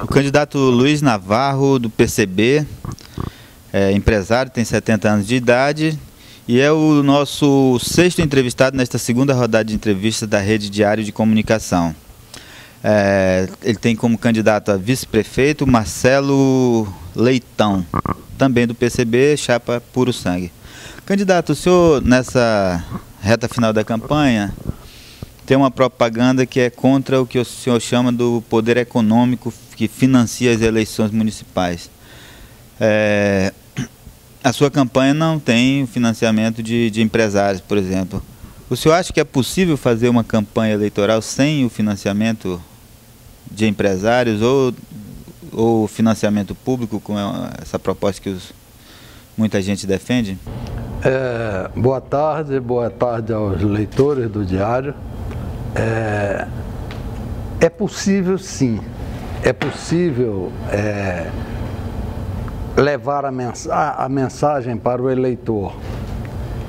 O candidato Luiz Navarro, do PCB, é empresário, tem 70 anos de idade e é o nosso sexto entrevistado nesta segunda rodada de entrevistas da Rede Diário de Comunicação. Ele tem como candidato a vice-prefeito Marcelo Leitão, também do PCB, chapa puro sangue. Candidato, o senhor, nessa reta final da campanha, tem uma propaganda que é contra o que o senhor chama do poder econômico que financia as eleições municipais. A sua campanha não tem financiamento de empresários, por exemplo. O senhor acha que é possível fazer uma campanha eleitoral sem o financiamento de empresários ou financiamento público, com essa proposta que muita gente defende? Boa tarde aos leitores do Diário. É possível, sim. É possível levar a mensagem para o eleitor.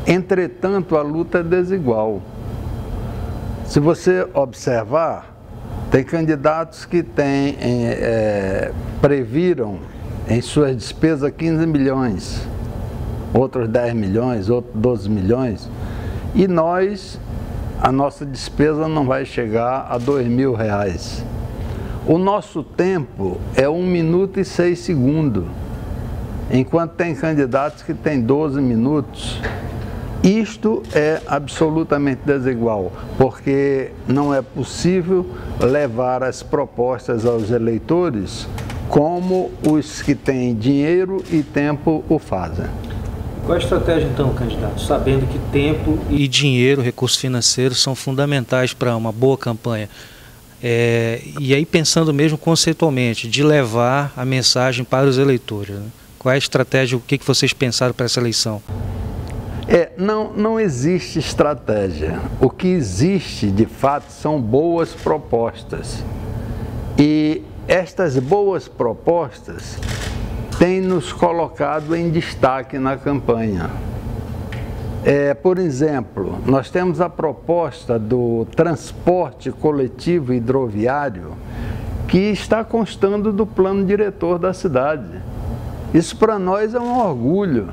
Entretanto, a luta é desigual. Se você observar, tem candidatos que previram em suas despesas 15 milhões, outros 10 milhões, outros 12 milhões, e a nossa despesa não vai chegar a R$2.000. O nosso tempo é 1 minuto e 6 segundos, enquanto tem candidatos que têm 12 minutos. Isto é absolutamente desigual, porque não é possível levar as propostas aos eleitores como os que têm dinheiro e tempo o fazem. Qual a estratégia então, candidato? Sabendo que tempo e dinheiro, recursos financeiros, são fundamentais para uma boa campanha. E aí pensando mesmo conceitualmente, de levar a mensagem para os eleitores, né? Qual é a estratégia, o que vocês pensaram para essa eleição? Não existe estratégia. O que existe, de fato, são boas propostas. E estas boas propostas têm nos colocado em destaque na campanha. Por exemplo, nós temos a proposta do transporte coletivo hidroviário que está constando do plano diretor da cidade. Isso para nós é um orgulho.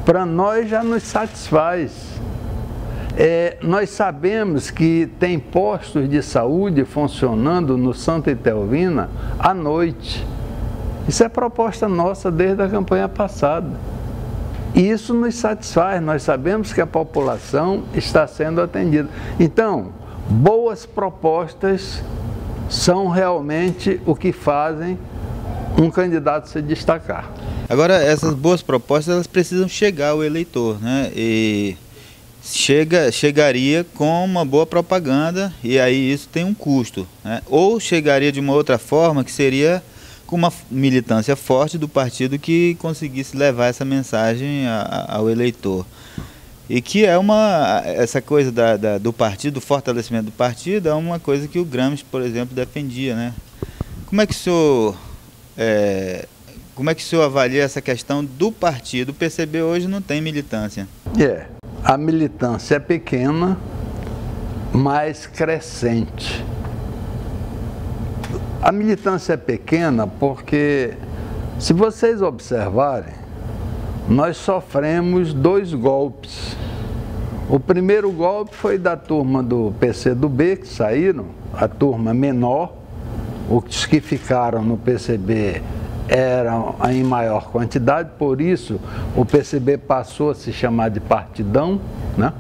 Para nós já nos satisfaz. Nós sabemos que tem postos de saúde funcionando no Santa Itelvina à noite. Isso é proposta nossa desde a campanha passada. E isso nos satisfaz, nós sabemos que a população está sendo atendida. Então, boas propostas são realmente o que fazem um candidato se destacar. Agora, essas boas propostas, elas precisam chegar ao eleitor, né? E chegaria com uma boa propaganda e aí isso tem um custo, né? Ou chegaria de uma outra forma, que seria com uma militância forte do partido que conseguisse levar essa mensagem ao eleitor. E que essa coisa do partido, do fortalecimento do partido, é uma coisa que o Gramsci, por exemplo, defendia, né? Como é que o senhor avalia essa questão do partido? O PCB hoje não tem militância. A militância é pequena, mas crescente. A militância é pequena porque, se vocês observarem, nós sofremos 2 golpes. O primeiro golpe foi da turma do PCdoB, que saíram, a turma menor. Os que ficaram no PCB eram em maior quantidade, por isso o PCB passou a se chamar de partidão, né?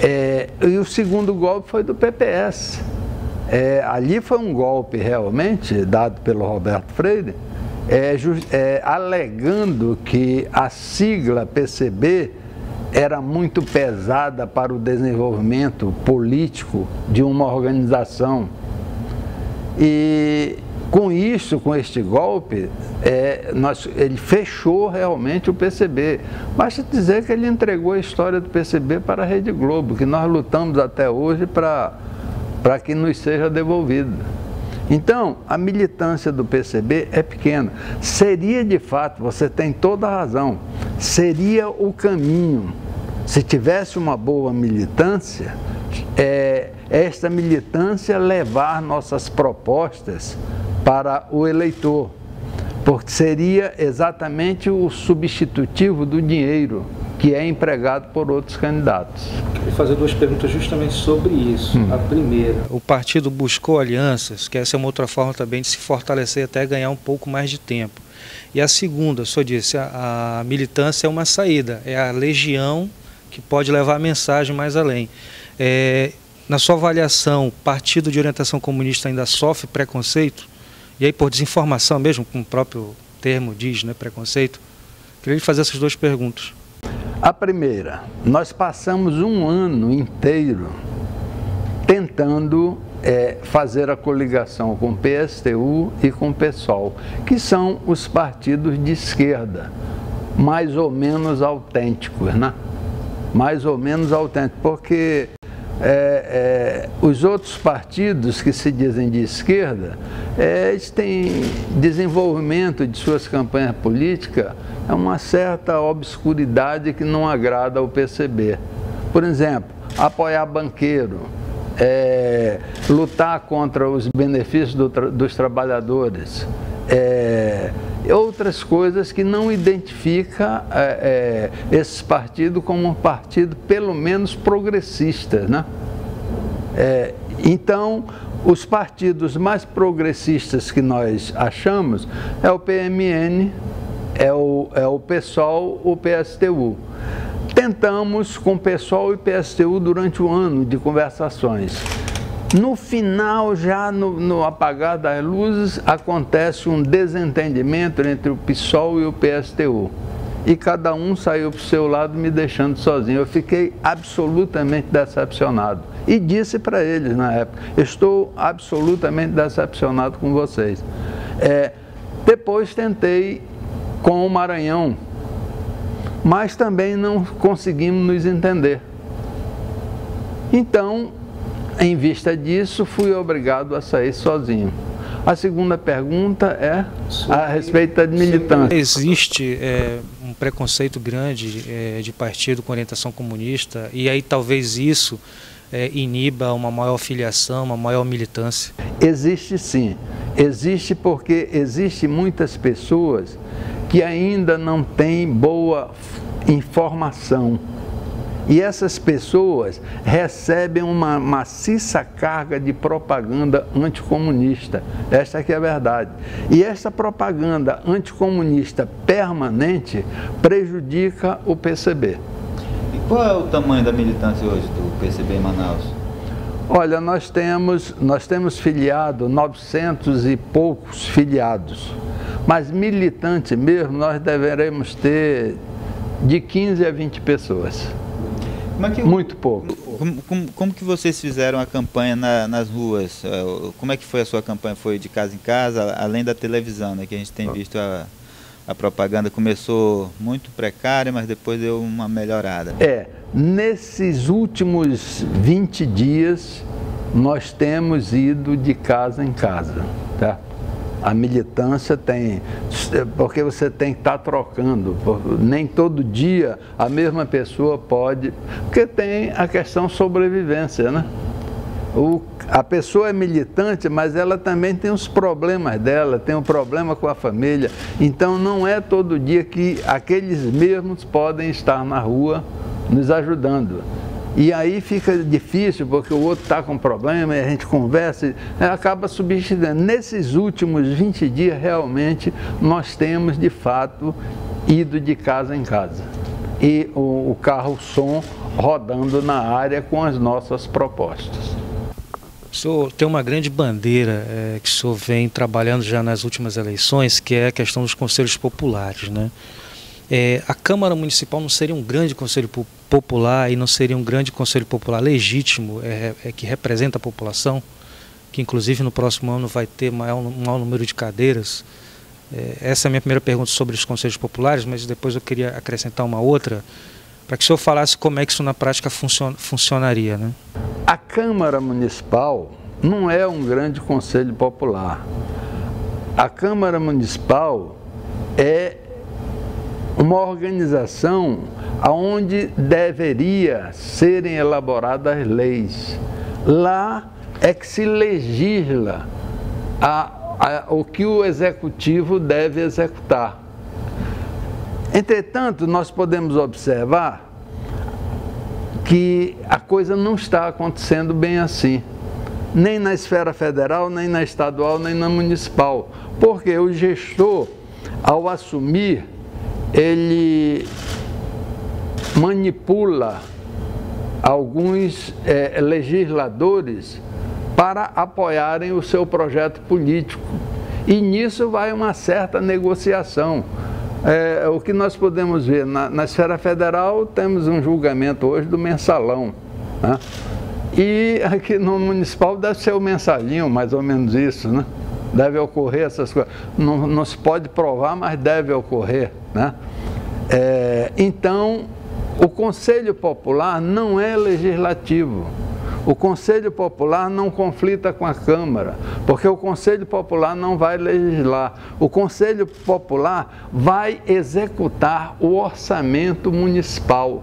E o segundo golpe foi do PPS. Ali foi um golpe realmente dado pelo Roberto Freire, alegando que a sigla PCB era muito pesada para o desenvolvimento político de uma organização. E com isso, com este golpe, ele fechou realmente o PCB. Basta dizer que ele entregou a história do PCB para a Rede Globo, que nós lutamos até hoje para que nos seja devolvida. Então, a militância do PCB é pequena. Seria, de fato, você tem toda a razão, seria o caminho. Se tivesse uma boa militância, esta militância levar nossas propostas para o eleitor, porque seria exatamente o substitutivo do dinheiro que é empregado por outros candidatos. Vou fazer duas perguntas justamente sobre isso. A primeira, o partido buscou alianças, que essa é uma outra forma também de se fortalecer até ganhar um pouco mais de tempo. E a segunda, o senhor disse, a militância é uma saída, é a legião que pode levar a mensagem mais além. Na sua avaliação, o partido de orientação comunista ainda sofre preconceito? E aí por desinformação mesmo, como o próprio termo diz, né, preconceito? Queria lhe fazer essas duas perguntas. A primeira, nós passamos um ano inteiro tentando fazer a coligação com o PSTU e com o PSOL, que são os partidos de esquerda, mais ou menos autênticos, né? Mais ou menos autênticos, porque os outros partidos que se dizem de esquerda, eles têm desenvolvimento de suas campanhas políticas, uma certa obscuridade que não agrada ao PCB. Por exemplo, apoiar banqueiro, lutar contra os benefícios dos trabalhadores, outras coisas que não identifica esses partidos como um partido pelo menos progressista, né? Então, os partidos mais progressistas que nós achamos é o PMN, é o PSOL, o PSTU. Tentamos com o PSOL e PSTU durante o ano de conversações. No final, já no apagar das luzes, acontece um desentendimento entre o PSOL e o PSTU. E cada um saiu para o seu lado, me deixando sozinho. Eu fiquei absolutamente decepcionado. E disse para eles na época, estou absolutamente decepcionado com vocês. Depois tentei com o Maranhão, mas também não conseguimos nos entender. Então, em vista disso, fui obrigado a sair sozinho. A segunda pergunta é a respeito da militância. Existe um preconceito grande de partido com orientação comunista, e aí talvez isso iniba uma maior filiação, uma maior militância? Existe sim. Existe porque existem muitas pessoas que ainda não têm boa informação. E essas pessoas recebem uma maciça carga de propaganda anticomunista. Esta é que é a verdade. E essa propaganda anticomunista permanente prejudica o PCB. E qual é o tamanho da militância hoje do PCB em Manaus? Olha, nós temos filiado 900 e poucos filiados. Mas militante mesmo, nós deveremos ter de 15 a 20 pessoas. Muito pouco. Como que vocês fizeram a campanha nas ruas? Como é que foi a sua campanha? Foi de casa em casa, além da televisão, né, que a gente tem visto a propaganda começou muito precária, mas depois deu uma melhorada. Nesses últimos 20 dias, nós temos ido de casa em casa, tá? A militância tem, porque você tem que estar trocando, nem todo dia a mesma pessoa pode, porque tem a questão sobrevivência, né? A pessoa é militante, mas ela também tem os problemas dela, tem um problema com a família, então não é todo dia que aqueles mesmos podem estar na rua nos ajudando. E aí fica difícil, porque o outro está com problema, e a gente conversa, e acaba substituindo. Nesses últimos 20 dias, realmente, nós temos, de fato, ido de casa em casa. E o carro-som rodando na área com as nossas propostas. O senhor tem uma grande bandeira que o senhor vem trabalhando já nas últimas eleições, que é a questão dos conselhos populares, né? A Câmara Municipal não seria um grande conselho popular e não seria um grande conselho popular legítimo, que representa a população, que inclusive no próximo ano vai ter um maior número de cadeiras? Essa é a minha primeira pergunta sobre os conselhos populares, mas depois eu queria acrescentar uma outra, para que o senhor falasse como é que isso na prática funcionaria, né? A Câmara Municipal não é um grande conselho popular. A Câmara Municipal é uma organização onde deveria serem elaboradas leis. Lá é que se legisla o que o executivo deve executar. Entretanto, nós podemos observar que a coisa não está acontecendo bem assim, nem na esfera federal, nem na estadual, nem na municipal, porque o gestor, ao assumir, ele manipula alguns legisladores para apoiarem o seu projeto político, e nisso vai uma certa negociação. O que nós podemos ver na esfera federal, temos um julgamento hoje do mensalão, né? E aqui no municipal deve ser o mensalinho, mais ou menos isso, né? Deve ocorrer essas coisas. Não se pode provar, mas deve ocorrer, né? Então, o Conselho Popular não é legislativo. O Conselho Popular não conflita com a Câmara, porque o Conselho Popular não vai legislar. O Conselho Popular vai executar o orçamento municipal.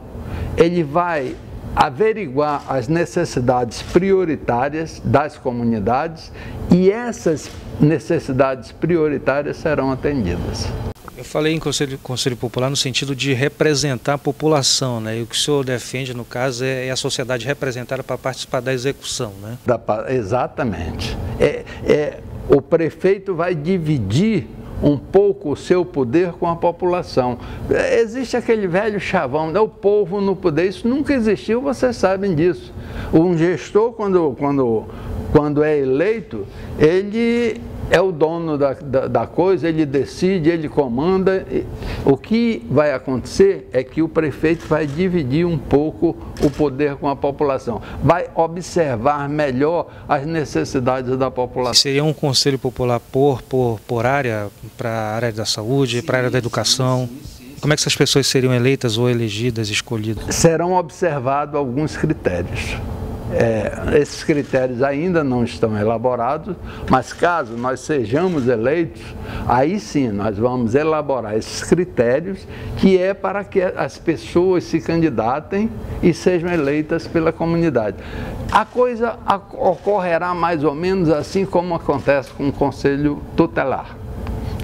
Ele vai averiguar as necessidades prioritárias das comunidades e essas necessidades prioritárias serão atendidas. Eu falei em Conselho Popular no sentido de representar a população, né? E o que o senhor defende, no caso, é a sociedade representada para participar da execução, né? Exatamente. O prefeito vai dividir um pouco o seu poder com a população. Existe aquele velho chavão, o povo no poder. Isso nunca existiu, vocês sabem disso. Um gestor, quando é eleito, ele é o dono da coisa, ele decide, ele comanda. O que vai acontecer é que o prefeito vai dividir um pouco o poder com a população, vai observar melhor as necessidades da população. Seria um conselho popular por área, para a área da saúde, para a área da educação? Como é que essas pessoas seriam eleitas ou elegidas, escolhidas? Serão observados alguns critérios. Esses critérios ainda não estão elaborados, mas caso nós sejamos eleitos, aí sim nós vamos elaborar esses critérios, que é para que as pessoas se candidatem e sejam eleitas pela comunidade. A coisa ocorrerá mais ou menos assim como acontece com o Conselho Tutelar,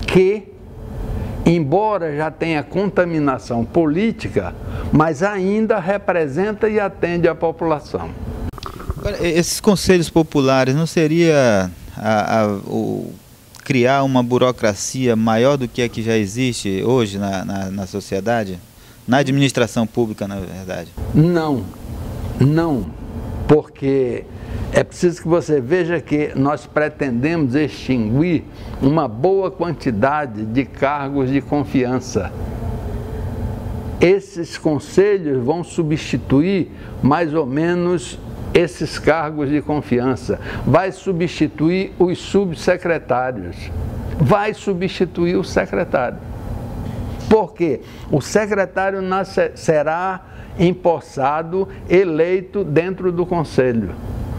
que, embora já tenha contaminação política, mas ainda representa e atende a população. Esses conselhos populares não seria criar uma burocracia maior do que a que já existe hoje na sociedade? Na administração pública, na verdade? Não, porque é preciso que você veja que nós pretendemos extinguir uma boa quantidade de cargos de confiança. Esses conselhos vão substituir mais ou menos esses cargos de confiança, vai substituir os subsecretários, vai substituir o secretário. Por quê? O secretário será empossado, eleito dentro do conselho.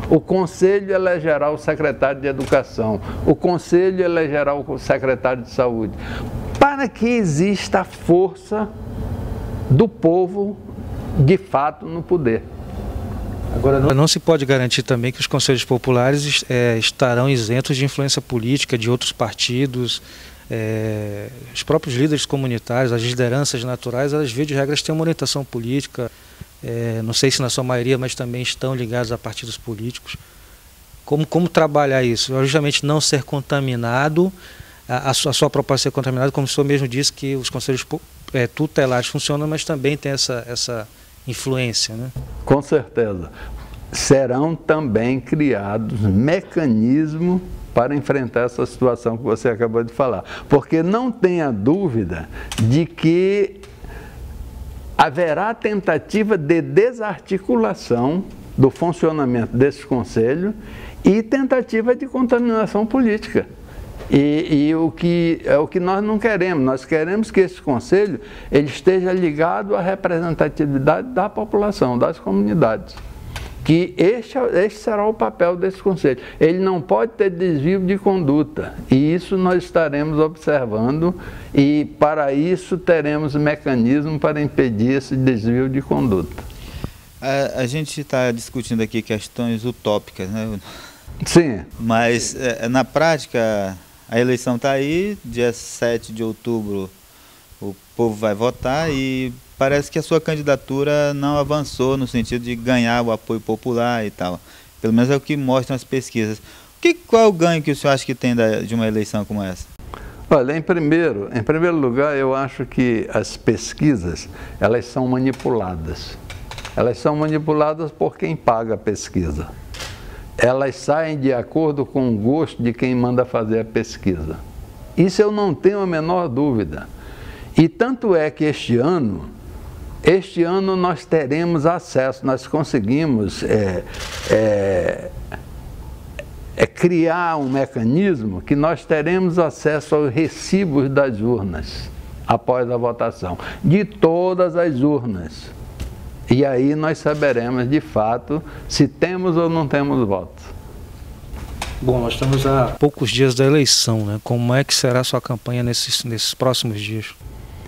O conselho elegerá o secretário de educação, o conselho elegerá o secretário de saúde, para que exista a força do povo, de fato, no poder. Agora, não se pode garantir também que os conselhos populares estarão isentos de influência política de outros partidos. Os próprios líderes comunitários, as lideranças naturais, elas, via de regras, têm uma orientação política, não sei se na sua maioria, mas também estão ligados a partidos políticos. Como trabalhar isso? Justamente não ser contaminado, a sua proposta ser contaminada, como o senhor mesmo disse, que os conselhos tutelares funcionam, mas também tem essa influência, né? Com certeza. Serão também criados mecanismos para enfrentar essa situação que você acabou de falar. Porque não tenha dúvida de que haverá tentativa de desarticulação do funcionamento desse conselho e tentativa de contaminação política. E o que nós não queremos, nós queremos que esse conselho ele esteja ligado à representatividade da população, das comunidades. Que este será o papel desse conselho. Ele não pode ter desvio de conduta, e isso nós estaremos observando, e para isso teremos mecanismo para impedir esse desvio de conduta. A gente está discutindo aqui questões utópicas, né? Sim. Mas na prática A eleição está aí, dia 7 de outubro o povo vai votar e parece que a sua candidatura não avançou no sentido de ganhar o apoio popular e tal. Pelo menos é o que mostram as pesquisas. Qual é o ganho que o senhor acha que tem de uma eleição como essa? Olha, em primeiro lugar, eu acho que as pesquisas, elas são manipuladas. Elas são manipuladas por quem paga a pesquisa. Elas saem de acordo com o gosto de quem manda fazer a pesquisa. Isso eu não tenho a menor dúvida. E tanto é que este ano nós teremos acesso, nós conseguimos criar um mecanismo que nós teremos acesso aos recibos das urnas após a votação, de todas as urnas. E aí nós saberemos de fato se temos ou não temos votos. Bom, nós estamos a poucos dias da eleição, né? Como é que será a sua campanha nesses próximos dias?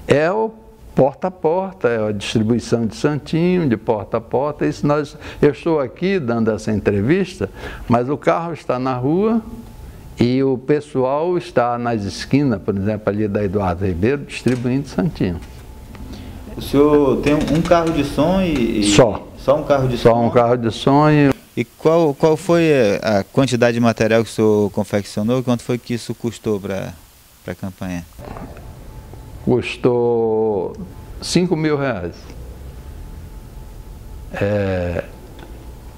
É o porta a porta, é a distribuição de santinho, de porta a porta. Eu estou aqui dando essa entrevista, mas o carro está na rua e o pessoal está nas esquinas, por exemplo, ali da Eduardo Ribeiro, distribuindo santinho. O senhor tem um carro de som e... Só um carro de som? Só um carro de som. E qual foi a quantidade de material que o senhor confeccionou? Quanto foi que isso custou para a campanha? Custou R$5.000.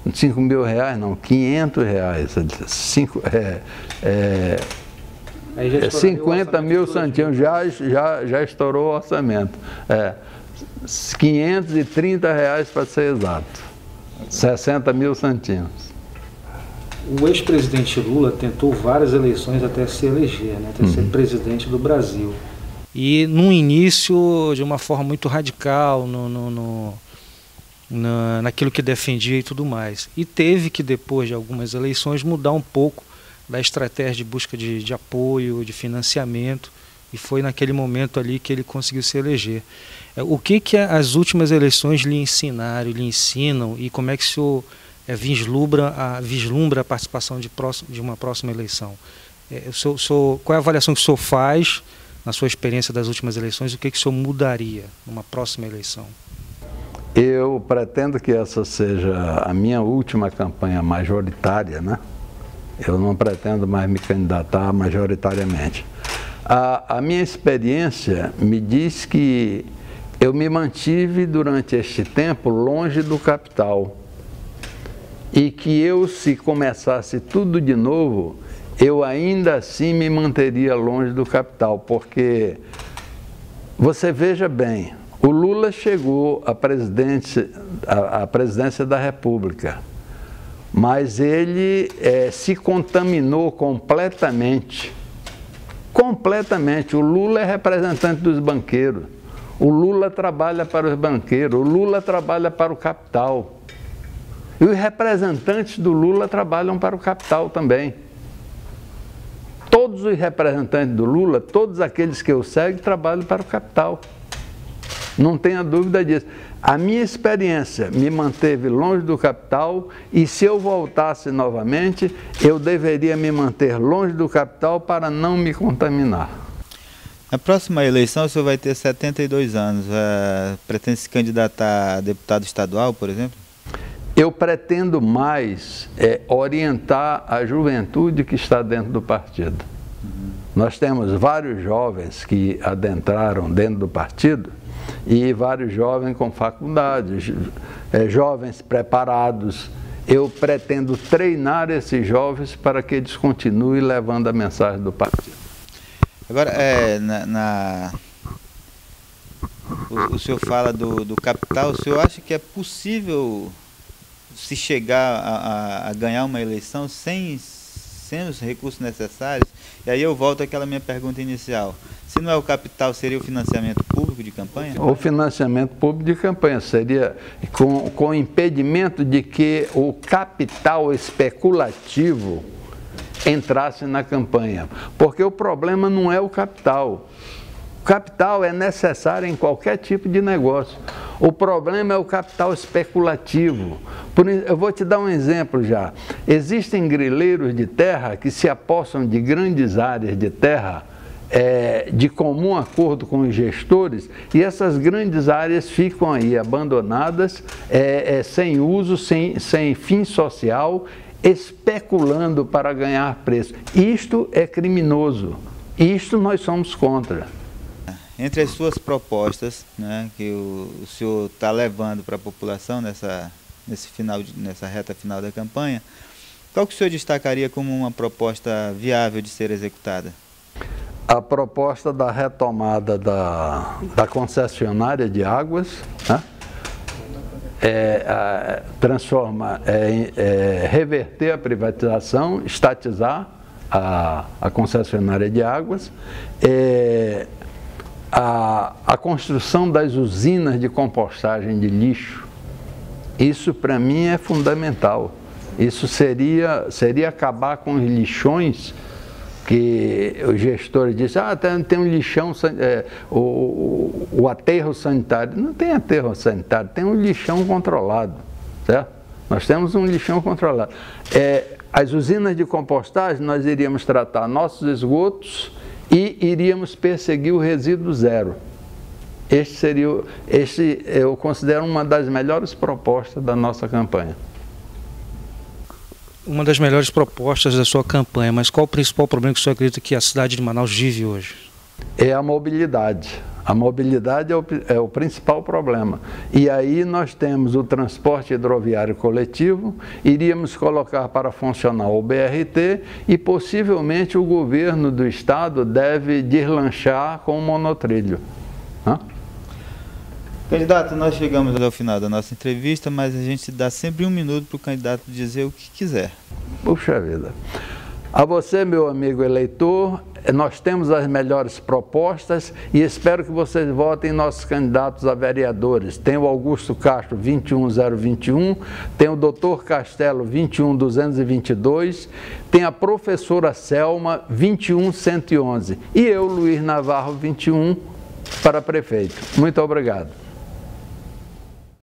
5.000 não, R$500. 50 mil santinhos, já estourou o orçamento. R$530 para ser exato. 60 mil santinhos. O ex-presidente Lula tentou várias eleições até se eleger, né, até ser presidente do Brasil. E no início, de uma forma muito radical, naquilo que defendia e tudo mais. E teve que, depois de algumas eleições, mudar um pouco da estratégia de busca de apoio, de financiamento, e foi naquele momento ali que ele conseguiu se eleger. O que as últimas eleições lhe ensinaram, lhe ensinam, e como é que o senhor vislumbra a participação de uma próxima eleição? Qual é a avaliação que o senhor faz, na sua experiência das últimas eleições, o que o senhor mudaria numa próxima eleição? Eu pretendo que essa seja a minha última campanha majoritária, né? Eu não pretendo mais me candidatar majoritariamente. A minha experiência me diz que eu me mantive durante este tempo longe do capital e que se começasse tudo de novo, eu ainda assim me manteria longe do capital, porque você veja bem, o Lula chegou à presidência da República, mas ele se contaminou completamente. O Lula é representante dos banqueiros, o Lula trabalha para os banqueiros, o Lula trabalha para o capital. E os representantes do Lula trabalham para o capital também. Todos os representantes do Lula, todos aqueles que eu sigo, trabalham para o capital. Não tenha dúvida disso. A minha experiência me manteve longe do capital e se eu voltasse novamente, eu deveria me manter longe do capital para não me contaminar. Na próxima eleição o senhor vai ter 72 anos. Pretende se candidatar a deputado estadual, por exemplo? Eu pretendo mais orientar a juventude que está dentro do partido. Nós temos vários jovens que adentraram dentro do partido e vários jovens com faculdade, jovens preparados. Eu pretendo treinar esses jovens para que eles continuem levando a mensagem do partido. Agora, o senhor fala do capital, o senhor acha que é possível se chegar a ganhar uma eleição sem os recursos necessários? E aí eu volto àquela minha pergunta inicial. Se não é o capital, seria o financiamento público de campanha? O financiamento público de campanha seria com impedimento de que o capital especulativo entrasse na campanha. Porque o problema não é o capital. O capital é necessário em qualquer tipo de negócio. O problema é o capital especulativo. Eu vou te dar um exemplo já. Existem grileiros de terra que se apossam de grandes áreas de terra de comum acordo com os gestores, e essas grandes áreas ficam aí abandonadas, sem uso, sem fim social, especulando para ganhar preço. Isto é criminoso. Isto nós somos contra. Entre as suas propostas, né, que o senhor está levando para a população nessa reta final da campanha, qual que o senhor destacaria como uma proposta viável de ser executada? A proposta da retomada da concessionária de águas, né? Reverter a privatização, estatizar a concessionária de águas, a construção das usinas de compostagem de lixo. Isso para mim é fundamental. Isso seria acabar com os lixões que os gestores dizem, tem um lixão, o aterro sanitário. Não tem aterro sanitário, tem um lixão controlado, certo? Nós temos um lixão controlado. As usinas de compostagem, nós iríamos tratar nossos esgotos e iríamos perseguir o resíduo zero. Eu considero uma das melhores propostas da nossa campanha. Uma das melhores propostas da sua campanha, mas qual o principal problema que o senhor acredita que a cidade de Manaus vive hoje? É a mobilidade. A mobilidade é o principal problema. E aí nós temos o transporte hidroviário coletivo, iríamos colocar para funcionar o BRT e possivelmente o governo do estado deve deslanchar com o monotrilho. Candidato, nós chegamos ao final da nossa entrevista, mas a gente dá sempre um minuto para o candidato dizer o que quiser. Puxa vida. A você, meu amigo eleitor, nós temos as melhores propostas e espero que vocês votem em nossos candidatos a vereadores. Tem o Augusto Castro, 21021, tem o Dr. Castelo, 21222, tem a professora Selma, 21111 e eu, Luiz Navarro, 21, para prefeito. Muito obrigado.